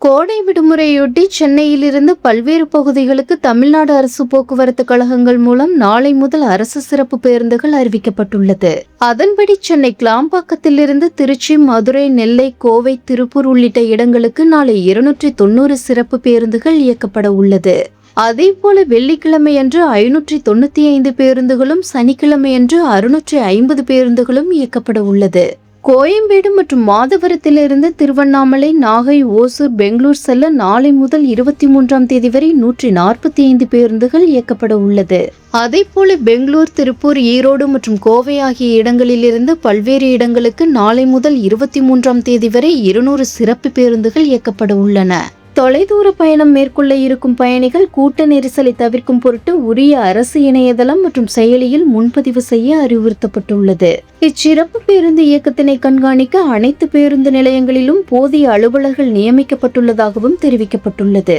கோடை விடுமுறையொட்டி சென்னையிலிருந்து பல்வேறு பகுதிகளுக்கு தமிழ்நாடு அரசு போக்குவரத்து கழகங்கள் மூலம் நாளை முதல் அரசு சிறப்பு பேருந்துகள் அறிவிக்கப்பட்டுள்ளது. அதன்படி சென்னை கிளாம்பாக்கத்திலிருந்து திருச்சி, மதுரை, நெல்லை, கோவை, திருப்பூர் உள்ளிட்ட இடங்களுக்கு நாளை 290 சிறப்பு பேருந்துகள் இயக்கப்பட உள்ளது. அதேபோல வெள்ளிக்கிழமையன்று 595 பேருந்துகளும், சனிக்கிழமையன்று 650 பேருந்துகளும் இயக்கப்பட உள்ளது. கோயம்பேடு மற்றும் மாதவரத்திலிருந்து திருவண்ணாமலை, நாகை, ஓசூர், பெங்களூர் செல்ல நாளை முதல் 23ஆம் தேதி வரை 145 பேருந்துகள் இயக்கப்பட உள்ளது. அதேபோல பெங்களூர், திருப்பூர், ஈரோடு மற்றும் கோவை ஆகிய இடங்களிலிருந்து பல்வேறு இடங்களுக்கு நாளை முதல் 23ஆம் தேதி வரை 200 சிறப்பு பேருந்துகள் இயக்கப்பட உள்ளன. தொலைதூர பயணம் மேற்கொள்ள இருக்கும் பயணிகள் கூட்ட நெரிசலை தவிர்க்கும் பொருட்டு உரிய அரசு இணையதளம் மற்றும் செயலியில் முன்பதிவு செய்ய அறிவுறுத்தப்பட்டுள்ளது. இச்சிறப்பு பேருந்து இயக்கத்தினை கண்காணிக்க அனைத்து பேருந்து நிலையங்களிலும் போதிய அலுவலர்கள் நியமிக்கப்பட்டுள்ளதாகவும் தெரிவிக்கப்பட்டுள்ளது.